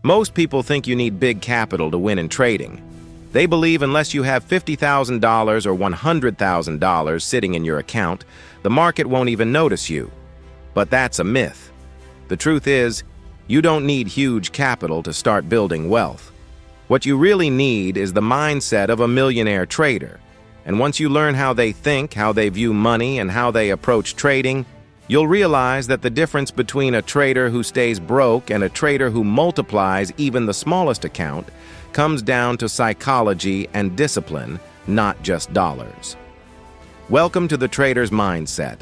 Most people think you need big capital to win in trading. They believe unless you have $50,000 or $100,000 sitting in your account, the market won't even notice you. But that's a myth. The truth is, you don't need huge capital to start building wealth. What you really need is the mindset of a millionaire trader. And once you learn how they think, how they view money, and how they approach trading, you'll realize that the difference between a trader who stays broke and a trader who multiplies even the smallest account comes down to psychology and discipline, not just dollars. Welcome to the Trader's Mindset,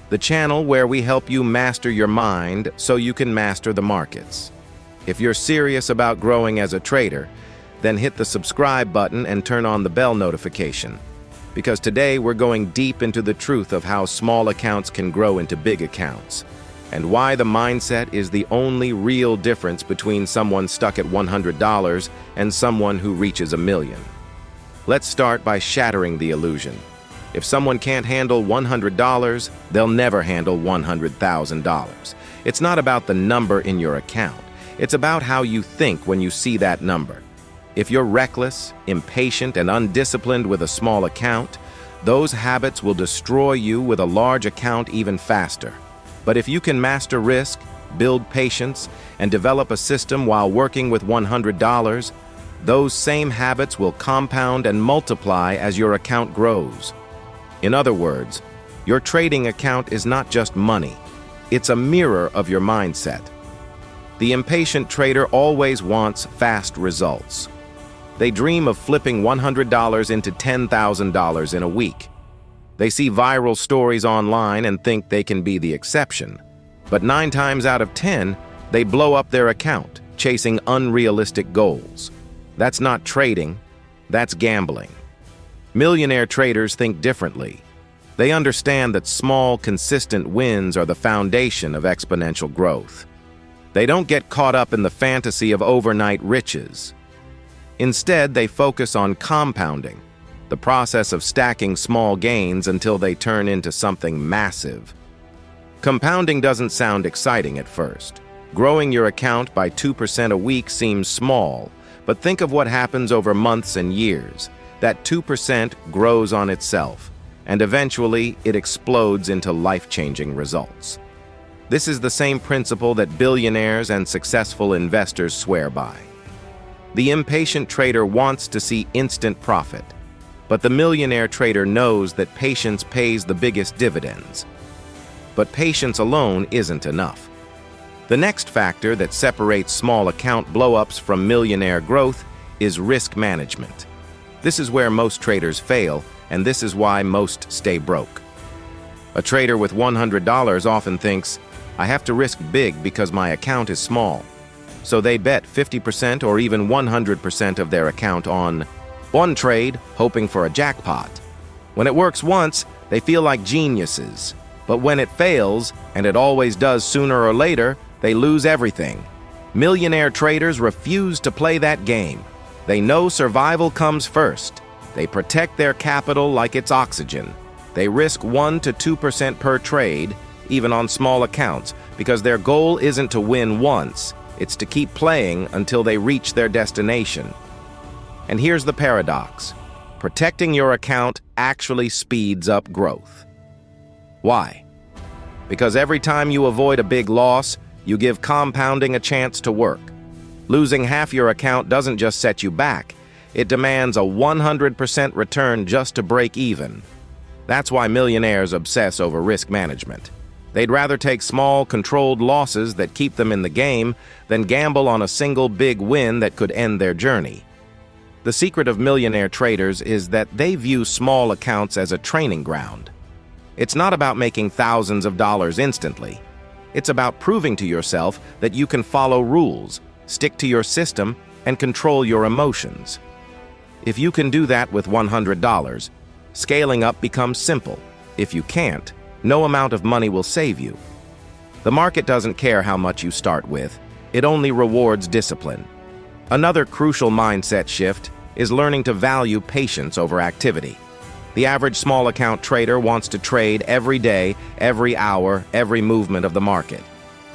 the channel where we help you master your mind so you can master the markets. If you're serious about growing as a trader, then hit the subscribe button and turn on the bell notification. Because today we're going deep into the truth of how small accounts can grow into big accounts, and why the mindset is the only real difference between someone stuck at $100 and someone who reaches $1 million. Let's start by shattering the illusion. If someone can't handle $100, they'll never handle $100,000. It's not about the number in your account. It's about how you think when you see that number. If you're reckless, impatient, and undisciplined with a small account, those habits will destroy you with a large account even faster. But if you can master risk, build patience, and develop a system while working with $100, those same habits will compound and multiply as your account grows. In other words, your trading account is not just money. It's a mirror of your mindset. The impatient trader always wants fast results. They dream of flipping $100 into $10,000 in a week. They see viral stories online and think they can be the exception. But 9 times out of 10, they blow up their account, chasing unrealistic goals. That's not trading, that's gambling. Millionaire traders think differently. They understand that small, consistent wins are the foundation of exponential growth. They don't get caught up in the fantasy of overnight riches. Instead, they focus on compounding, the process of stacking small gains until they turn into something massive. Compounding doesn't sound exciting at first. Growing your account by 2% a week seems small, but think of what happens over months and years. That 2% grows on itself, and eventually it explodes into life-changing results. This is the same principle that billionaires and successful investors swear by. The impatient trader wants to see instant profit, but the millionaire trader knows that patience pays the biggest dividends. But patience alone isn't enough. The next factor that separates small account blow-ups from millionaire growth is risk management. This is where most traders fail, and this is why most stay broke. A trader with $100 often thinks, I have to risk big because my account is small. So they bet 50% or even 100% of their account on one trade, hoping for a jackpot. When it works once, they feel like geniuses. But when it fails, and it always does sooner or later, they lose everything. Millionaire traders refuse to play that game. They know survival comes first. They protect their capital like it's oxygen. They risk 1 to 2% per trade, even on small accounts, because their goal isn't to win once. It's to keep playing until they reach their destination. And here's the paradox. Protecting your account actually speeds up growth. Why? Because every time you avoid a big loss, you give compounding a chance to work. Losing half your account doesn't just set you back. It demands a 100% return just to break even. That's why millionaires obsess over risk management. They'd rather take small, controlled losses that keep them in the game than gamble on a single big win that could end their journey. The secret of millionaire traders is that they view small accounts as a training ground. It's not about making thousands of dollars instantly. It's about proving to yourself that you can follow rules, stick to your system, and control your emotions. If you can do that with $100, scaling up becomes simple. If you can't, no amount of money will save you. The market doesn't care how much you start with. It only rewards discipline. Another crucial mindset shift is learning to value patience over activity. The average small account trader wants to trade every day, every hour, every movement of the market.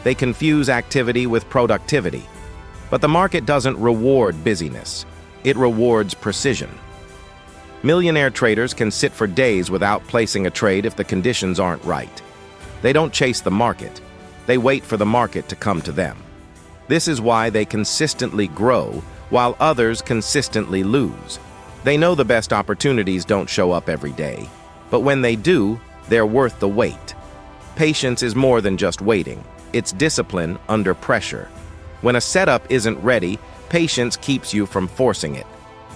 They confuse activity with productivity. But the market doesn't reward busyness. It rewards precision. Millionaire traders can sit for days without placing a trade if the conditions aren't right. They don't chase the market. They wait for the market to come to them. This is why they consistently grow, while others consistently lose. They know the best opportunities don't show up every day, but when they do, they're worth the wait. Patience is more than just waiting. It's discipline under pressure. When a setup isn't ready, patience keeps you from forcing it.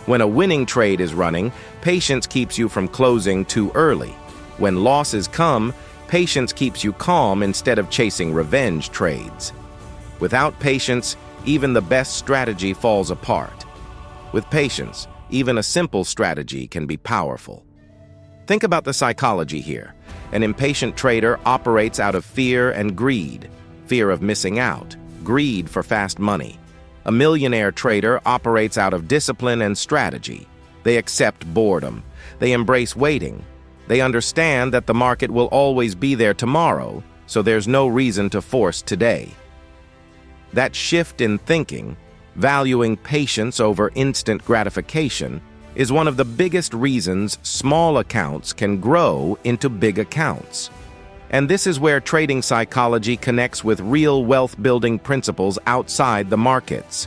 When a winning trade is running, patience keeps you from closing too early. When losses come, patience keeps you calm instead of chasing revenge trades. Without patience, even the best strategy falls apart. With patience, even a simple strategy can be powerful. Think about the psychology here. An impatient trader operates out of fear and greed. Fear of missing out, greed for fast money. A millionaire trader operates out of discipline and strategy. They accept boredom. They embrace waiting. They understand that the market will always be there tomorrow, so there's no reason to force today. That shift in thinking, valuing patience over instant gratification, is one of the biggest reasons small accounts can grow into big accounts. And this is where trading psychology connects with real wealth-building principles outside the markets.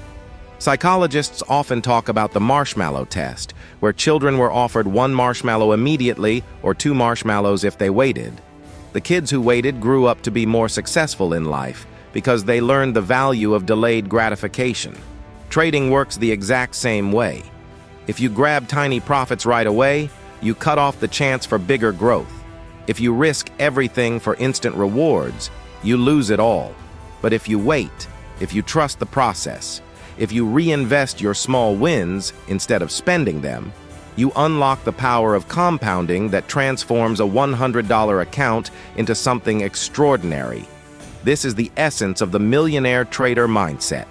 Psychologists often talk about the marshmallow test, where children were offered 1 marshmallow immediately or 2 marshmallows if they waited. The kids who waited grew up to be more successful in life because they learned the value of delayed gratification. Trading works the exact same way. If you grab tiny profits right away, you cut off the chance for bigger growth. If you risk everything for instant rewards, you lose it all. But if you wait, if you trust the process, if you reinvest your small wins instead of spending them, you unlock the power of compounding that transforms a $100 account into something extraordinary. This is the essence of the millionaire trader mindset: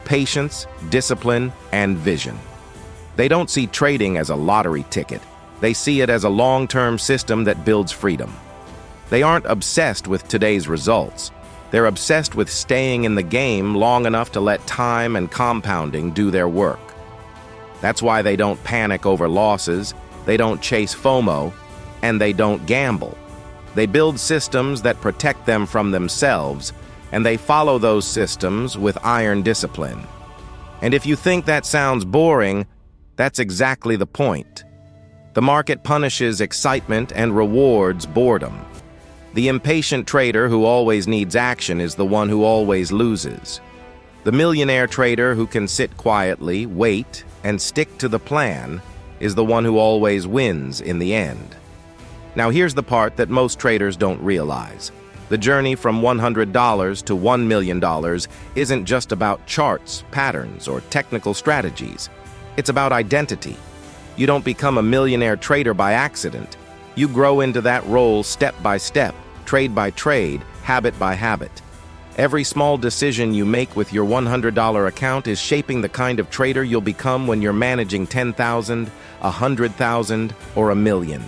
patience, discipline, and vision. They don't see trading as a lottery ticket. They see it as a long-term system that builds freedom. They aren't obsessed with today's results. They're obsessed with staying in the game long enough to let time and compounding do their work. That's why they don't panic over losses, they don't chase FOMO, and they don't gamble. They build systems that protect them from themselves, and they follow those systems with iron discipline. And if you think that sounds boring, that's exactly the point. The market punishes excitement and rewards boredom. The impatient trader who always needs action is the one who always loses. The millionaire trader who can sit quietly, wait, and stick to the plan is the one who always wins in the end. Now here's the part that most traders don't realize. The journey from $100 to $1 million isn't just about charts, patterns, or technical strategies. It's about identity. You don't become a millionaire trader by accident. You grow into that role step by step, trade by trade, habit by habit. Every small decision you make with your $100 account is shaping the kind of trader you'll become when you're managing 10,000, 100,000, or a million.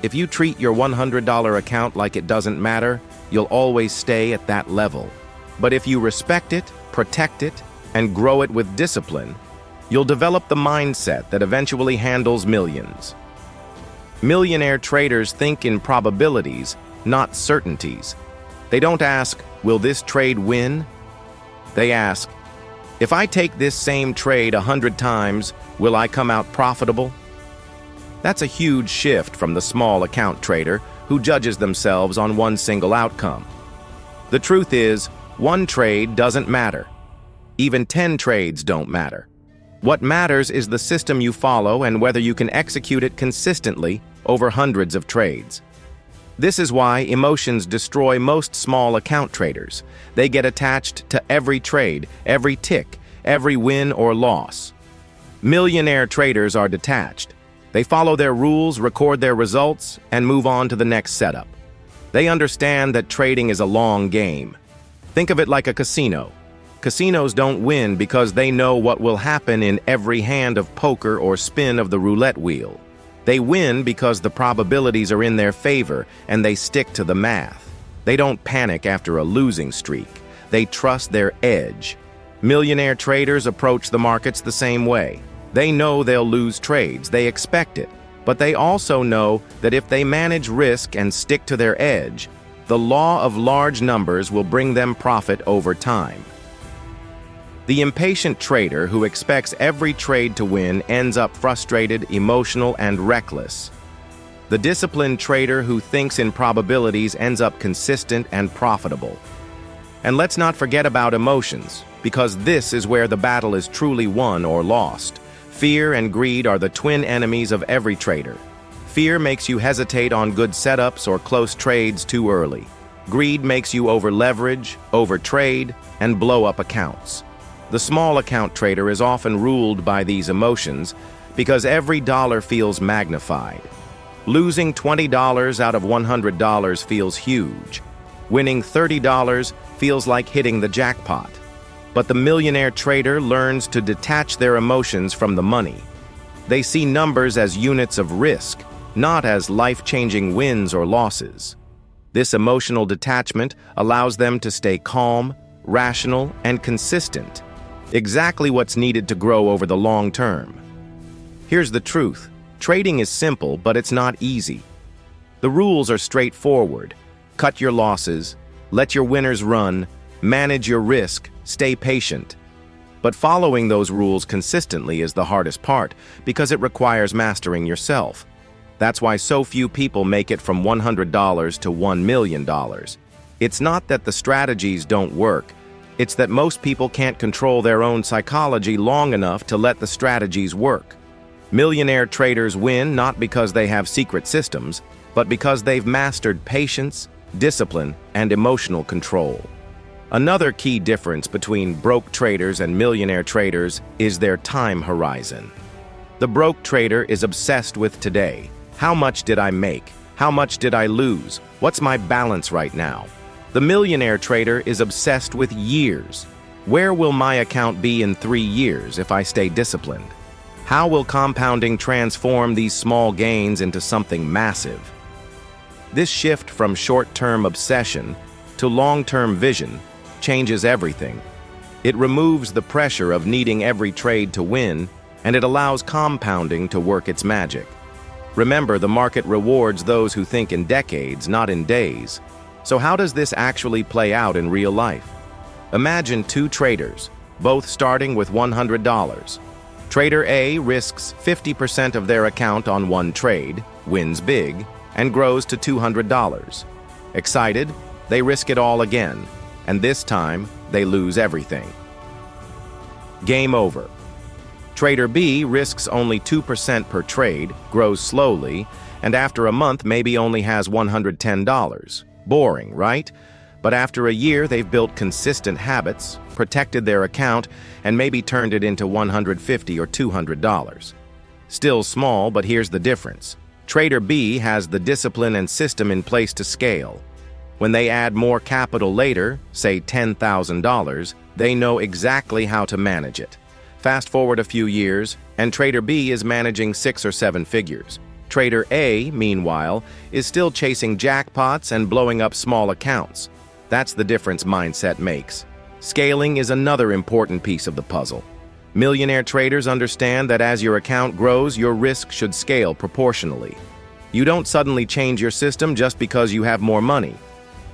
If you treat your $100 account like it doesn't matter, you'll always stay at that level. But if you respect it, protect it, and grow it with discipline, you'll develop the mindset that eventually handles millions. Millionaire traders think in probabilities, not certainties. They don't ask, will this trade win? They ask, if I take this same trade 100 times, will I come out profitable? That's a huge shift from the small account trader who judges themselves on one single outcome. The truth is, one trade doesn't matter. Even 10 trades don't matter. What matters is the system you follow and whether you can execute it consistently over hundreds of trades. This is why emotions destroy most small account traders. They get attached to every trade, every tick, every win or loss. Millionaire traders are detached. They follow their rules, record their results, and move on to the next setup. They understand that trading is a long game. Think of it like a casino. Casinos don't win because they know what will happen in every hand of poker or spin of the roulette wheel. They win because the probabilities are in their favor and they stick to the math. They don't panic after a losing streak. They trust their edge. Millionaire traders approach the markets the same way. They know they'll lose trades, they expect it, but they also know that if they manage risk and stick to their edge, the law of large numbers will bring them profit over time. The impatient trader who expects every trade to win ends up frustrated, emotional, and reckless. The disciplined trader who thinks in probabilities ends up consistent and profitable. And let's not forget about emotions, because this is where the battle is truly won or lost. Fear and greed are the twin enemies of every trader. Fear makes you hesitate on good setups or close trades too early. Greed makes you over-leverage, over-trade, and blow up accounts. The small account trader is often ruled by these emotions because every dollar feels magnified. Losing $20 out of $100 feels huge. Winning $30 feels like hitting the jackpot. But the millionaire trader learns to detach their emotions from the money. They see numbers as units of risk, not as life-changing wins or losses. This emotional detachment allows them to stay calm, rational, and consistent, exactly what's needed to grow over the long term. Here's the truth. Trading is simple, but it's not easy. The rules are straightforward. Cut your losses, let your winners run, manage your risk, stay patient. But following those rules consistently is the hardest part because it requires mastering yourself. That's why so few people make it from $100 to $1 million. It's not that the strategies don't work. It's that most people can't control their own psychology long enough to let the strategies work. Millionaire traders win not because they have secret systems, but because they've mastered patience, discipline, and emotional control. Another key difference between broke traders and millionaire traders is their time horizon. The broke trader is obsessed with today. How much did I make? How much did I lose? What's my balance right now? The millionaire trader is obsessed with years. Where will my account be in 3 years if I stay disciplined? How will compounding transform these small gains into something massive? This shift from short-term obsession to long-term vision changes everything. It removes the pressure of needing every trade to win, and it allows compounding to work its magic. Remember, the market rewards those who think in decades, not in days. So how does this actually play out in real life? Imagine two traders, both starting with $100. Trader A risks 50% of their account on one trade, wins big, and grows to $200. Excited, they risk it all again, and this time, they lose everything. Game over. Trader B risks only 2% per trade, grows slowly, and after a month maybe only has $110. Boring, right? But after a year, they've built consistent habits, protected their account, and maybe turned it into $150 or $200. Still small, but here's the difference. Trader B has the discipline and system in place to scale. When they add more capital later, say $10,000, they know exactly how to manage it. Fast forward a few years, and Trader B is managing 6 or 7 figures. Trader A, meanwhile, is still chasing jackpots and blowing up small accounts. That's the difference mindset makes. Scaling is another important piece of the puzzle. Millionaire traders understand that as your account grows, your risk should scale proportionally. You don't suddenly change your system just because you have more money.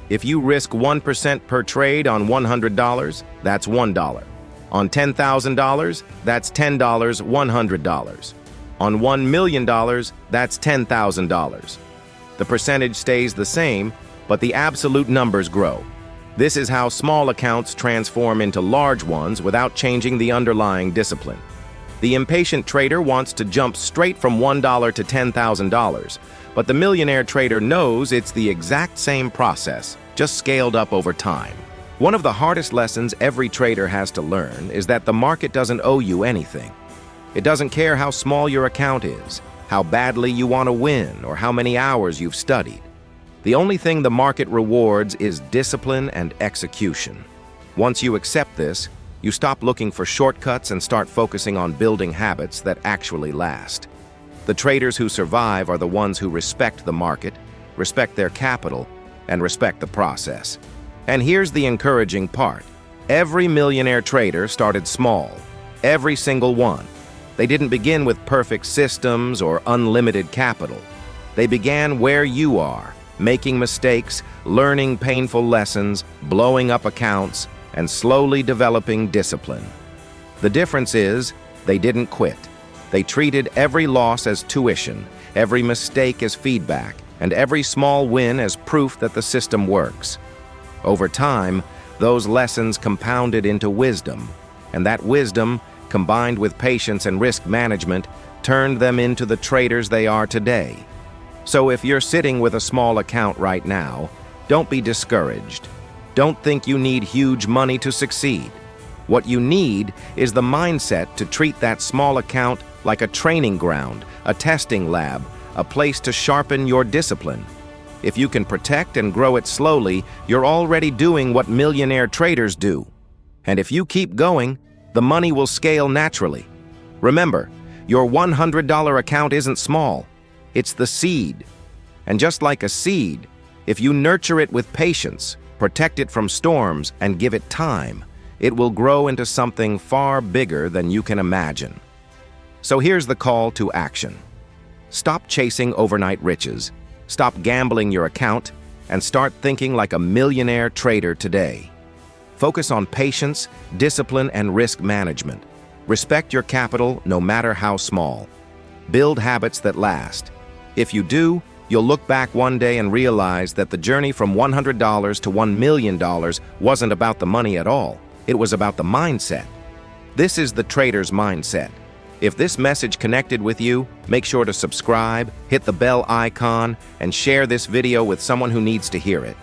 If you risk 1% per trade on $100, that's $1. On $10,000, that's $10, $100. On $1 million, that's $10,000. The percentage stays the same, but the absolute numbers grow. This is how small accounts transform into large ones without changing the underlying discipline. The impatient trader wants to jump straight from $1 to $10,000, but the millionaire trader knows it's the exact same process, just scaled up over time. One of the hardest lessons every trader has to learn is that the market doesn't owe you anything. It doesn't care how small your account is, how badly you want to win, or how many hours you've studied. The only thing the market rewards is discipline and execution. Once you accept this, you stop looking for shortcuts and start focusing on building habits that actually last. The traders who survive are the ones who respect the market, respect their capital, and respect the process. And here's the encouraging part. Every millionaire trader started small, every single one. They didn't begin with perfect systems or unlimited capital. They began where you are, making mistakes, learning painful lessons, blowing up accounts, and slowly developing discipline. The difference is, they didn't quit. They treated every loss as tuition, every mistake as feedback, and every small win as proof that the system works. Over time, those lessons compounded into wisdom, and that wisdom, combined with patience and risk management, turned them into the traders they are today. So if you're sitting with a small account right now, don't be discouraged. Don't think you need huge money to succeed. What you need is the mindset to treat that small account like a training ground, a testing lab, a place to sharpen your discipline. If you can protect and grow it slowly, you're already doing what millionaire traders do. And if you keep going, the money will scale naturally. Remember, your $100 account isn't small. It's the seed. And just like a seed, if you nurture it with patience, protect it from storms, and give it time, it will grow into something far bigger than you can imagine. So here's the call to action. Stop chasing overnight riches. Stop gambling your account and start thinking like a millionaire trader today. Focus on patience, discipline, and risk management. Respect your capital no matter how small. Build habits that last. If you do, you'll look back one day and realize that the journey from $100 to $1 million wasn't about the money at all. It was about the mindset. This is the trader's mindset. If this message connected with you, make sure to subscribe, hit the bell icon, and share this video with someone who needs to hear it.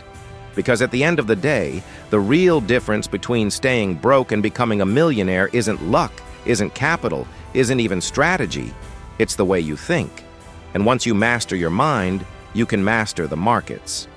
Because at the end of the day, the real difference between staying broke and becoming a millionaire isn't luck, isn't capital, isn't even strategy. It's the way you think. And once you master your mind, you can master the markets.